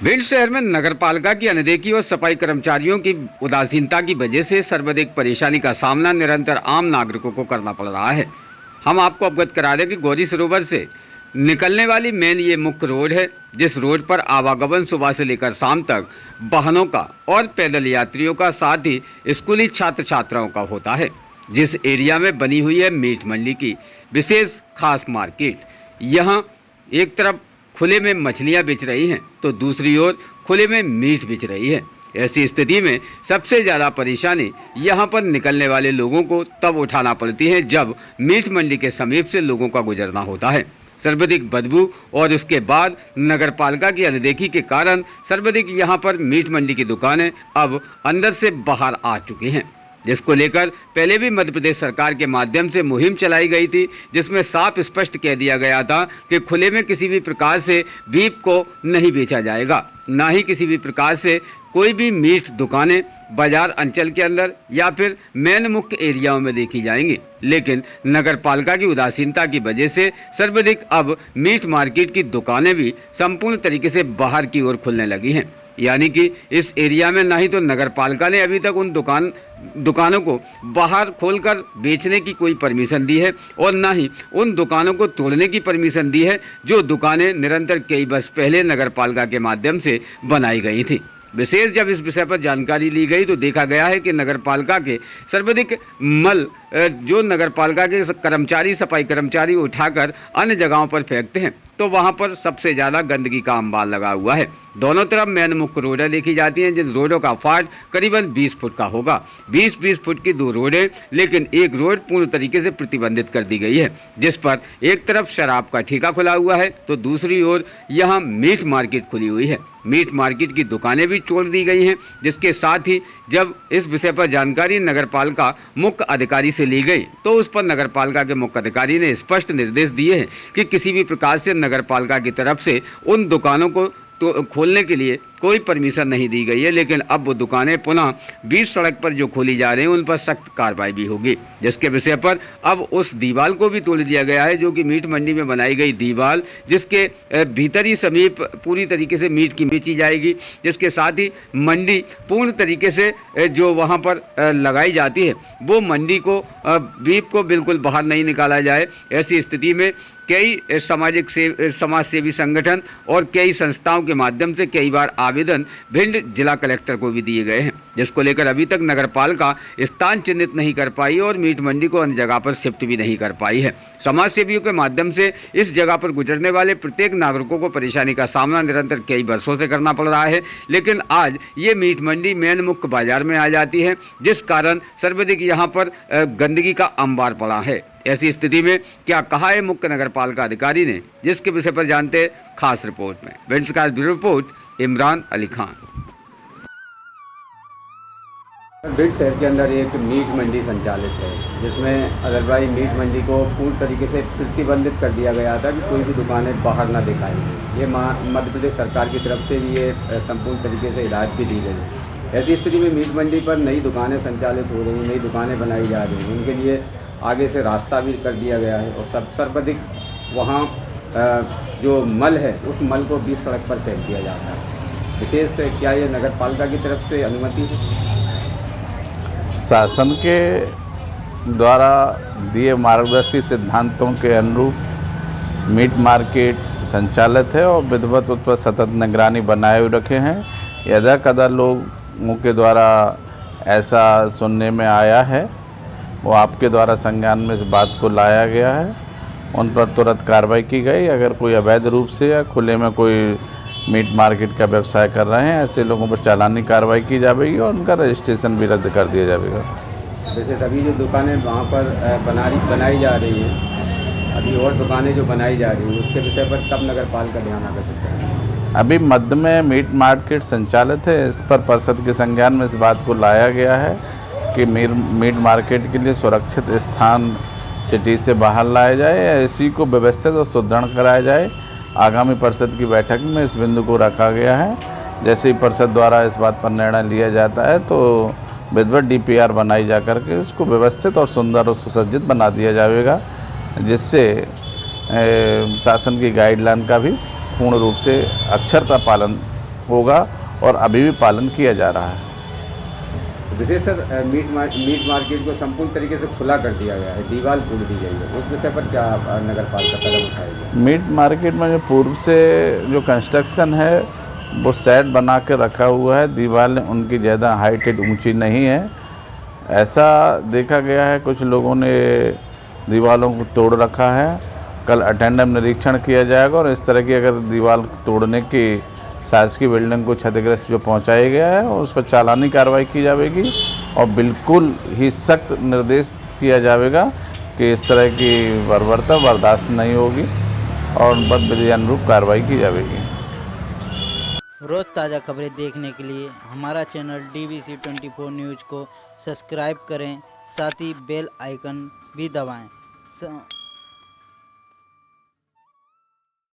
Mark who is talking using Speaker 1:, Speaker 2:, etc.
Speaker 1: भिंड शहर में नगरपालिका की अनदेखी और सफाई कर्मचारियों की उदासीनता की वजह से सर्वाधिक परेशानी का सामना निरंतर आम नागरिकों को करना पड़ रहा है। हम आपको अवगत करा दें कि गौरी सरोवर से निकलने वाली मेन ये मुख्य रोड है, जिस रोड पर आवागमन सुबह से लेकर शाम तक वाहनों का और पैदल यात्रियों का, साथ ही स्कूली छात्र छात्राओं का होता है। जिस एरिया में बनी हुई है मीट मंडी की विशेष खास मार्केट, यहाँ एक तरफ खुले में मछलियां बेच रही हैं तो दूसरी ओर खुले में मीट बेच रही है। ऐसी स्थिति में सबसे ज़्यादा परेशानी यहाँ पर निकलने वाले लोगों को तब उठाना पड़ती है जब मीट मंडी के समीप से लोगों का गुजरना होता है। सर्वाधिक बदबू और उसके बाद नगरपालिका की अनदेखी के कारण सर्वाधिक यहाँ पर मीट मंडी की दुकानें अब अंदर से बाहर आ चुकी हैं, जिसको लेकर पहले भी मध्य प्रदेश सरकार के माध्यम से मुहिम चलाई गई थी, जिसमें साफ स्पष्ट कह दिया गया था कि खुले में किसी भी प्रकार से बीफ को नहीं बेचा जाएगा, ना ही किसी भी प्रकार से कोई भी मीट दुकानें बाजार अंचल के अंदर या फिर मेन मुख्य एरियाओं में देखी जाएंगी। लेकिन नगरपालिका की उदासीनता की वजह से सर्वाधिक अब मीट मार्केट की दुकानें भी संपूर्ण तरीके से बाहर की ओर खुलने लगी हैं। यानी कि इस एरिया में ना ही तो नगरपालिका ने अभी तक उन दुकानों को बाहर खोलकर बेचने की कोई परमिशन दी है और ना ही उन दुकानों को तोड़ने की परमिशन दी है जो दुकानें निरंतर कई वर्ष पहले नगरपालिका के माध्यम से बनाई गई थी। विशेष जब इस विषय पर जानकारी ली गई तो देखा गया है कि नगरपालिका के सर्वाधिक मल जो नगरपालिका के कर्मचारी, सफाई कर्मचारी उठाकर अन्य जगहों पर फेंकते हैं, तो वहां पर सबसे ज़्यादा गंदगी का अंबार लगा हुआ है। दोनों तरफ मेन मुख्य रोडें देखी जाती हैं, जिन रोडों का फाट करीबन 20 फुट का होगा। 20-20 फुट की दो रोडें, लेकिन एक रोड पूर्ण तरीके से प्रतिबंधित कर दी गई है, जिस पर एक तरफ शराब का ठेका खुला हुआ है तो दूसरी ओर यहाँ मीट मार्केट खुली हुई है। मीट मार्केट की दुकानें भी तोड़ दी गई हैं, जिसके साथ ही जब इस विषय पर जानकारी नगरपालिका मुख्य अधिकारी से ली गई तो उस पर नगरपालिका के मुख्य अधिकारी ने स्पष्ट निर्देश दिए हैं कि किसी भी प्रकार से नगरपालिका की तरफ से उन दुकानों को तो खोलने के लिए कोई परमिशन नहीं दी गई है। लेकिन अब वो दुकानें पुनः बीच सड़क पर जो खोली जा रही हैं उन पर सख्त कार्रवाई भी होगी, जिसके विषय पर अब उस दीवार को भी तोड़ दिया गया है, जो कि मीट मंडी में बनाई गई दीवार, जिसके भीतरी समीप पूरी तरीके से मीट की बेची जाएगी, जिसके साथ ही मंडी पूर्ण तरीके से जो वहाँ पर लगाई जाती है वो मंडी को बीफ को बिल्कुल बाहर नहीं निकाला जाए। ऐसी स्थिति में कई समाज सेवी संगठन और कई संस्थाओं के माध्यम से कई बार आवेदन भिंड जिला कलेक्टर को भी दिए गए हैं, जिसको लेकर अभी तक नगरपालिका स्थान चिन्हित नहीं कर पाई और मीट मंडी को अन्य जगह पर शिफ्ट भी नहीं कर पाई है। समाज सेवियों के माध्यम से इस जगह पर गुजरने वाले प्रत्येक नागरिकों को परेशानी का सामना निरंतर कई वर्षों से करना पड़ रहा है, लेकिन आज ये मीट मंडी मेन मुख्य बाजार में आ जाती है, जिस कारण सर्वाधिक यहाँ पर गंदगी का अंबार पड़ा है। ऐसी स्थिति में क्या कहा है मुख्य नगरपालिका अधिकारी ने, जिसके विषय पर जानते खास रिपोर्ट में। भिंड का ब्यूरो रिपोर्ट इमरान अली खान। भिंड शहर के अंदर एक मीट मंडी संचालित है, जिसमें अदरवाइज मीट मंडी को पूर्ण तरीके से प्रतिबंधित कर दिया गया था कि कोई भी दुकानें बाहर ना दिखाएंगी। ये मध्य प्रदेश सरकार की तरफ से भी ये संपूर्ण तरीके से हिदायत भी दी गई। ऐसी स्थिति में मीट मंडी पर नई दुकानें संचालित हो रही, नई दुकानें बनाई जा रही हैं, उनके लिए आगे से रास्ता भी कर दिया गया है और सर्वाधिक वहाँ जो मल है उस मल को बीच सड़क पर फेंक दिया जाता है। विशेष क्या ये नगरपालिका की तरफ से अनुमति है?
Speaker 2: शासन के द्वारा दिए मार्गदर्शी सिद्धांतों के अनुरूप मीट मार्केट संचालित है और विधिवत उस पर सतत निगरानी बनाए हुए रखे हैं। यदा कदा लोगों के द्वारा ऐसा सुनने में आया है, वो आपके द्वारा संज्ञान में इस बात को लाया गया है, उन पर तुरंत कार्रवाई की गई। अगर कोई अवैध रूप से या खुले में कोई मीट मार्केट का व्यवसाय कर रहे हैं, ऐसे लोगों पर चालानी कार्रवाई की जाएगी और उनका रजिस्ट्रेशन भी रद्द कर दिया जाएगा।
Speaker 1: जैसे सभी जो दुकानें वहाँ पर बनाई जा रही हैं, अभी और दुकानें जो बनाई जा रही हैं, उसके विषय पर कब नगरपालिका ध्यान आकर्षित करें?
Speaker 2: अभी मध्य में मीट मार्केट संचालित है, इस पर परिषद के संज्ञान में इस बात को लाया गया है कि मीट मार्केट के लिए सुरक्षित स्थान सिटी से बाहर लाया जाए, इसी को व्यवस्थित और सुदृढ़ कराया जाए। आगामी परिषद की बैठक में इस बिंदु को रखा गया है। जैसे ही परिषद द्वारा इस बात पर निर्णय लिया जाता है तो विधिवत DPR बनाई जा करके इसको व्यवस्थित और सुंदर और सुसज्जित बना दिया जाएगा, जिससे शासन की गाइडलाइन का भी पूर्ण रूप से अक्षरता पालन होगा और अभी भी पालन किया जा रहा है।
Speaker 1: विशेष सर मीट मार्केट को संपूर्ण तरीके से खुला कर दिया गया है, दीवार खोल दी गई है, उस विषय पर क्या नगर पालिका कदम उठाएगी?
Speaker 2: मीट मार्केट में जो पूर्व से जो कंस्ट्रक्शन है वो सेट बना के रखा हुआ है, दीवार उनकी ज़्यादा हाइटेड ऊंची नहीं है। ऐसा देखा गया है कुछ लोगों ने दीवारों को तोड़ रखा है। कल अटेंडम निरीक्षण किया जाएगा और इस तरह की अगर दीवार तोड़ने की शासकीय बिल्डिंग को क्षतिग्रस्त जो पहुंचाया गया है और उस पर चालानी कार्रवाई की जाएगी और बिल्कुल ही सख्त निर्देश किया जाएगा कि इस तरह की बर्बरता बर्दाश्त नहीं होगी और उन पर विधि अनुरूप कार्रवाई की जाएगी।
Speaker 3: रोज़ ताज़ा खबरें देखने के लिए हमारा चैनल DBC 24 न्यूज़ को सब्सक्राइब करें, साथ ही बेल आइकन भी दबाएं।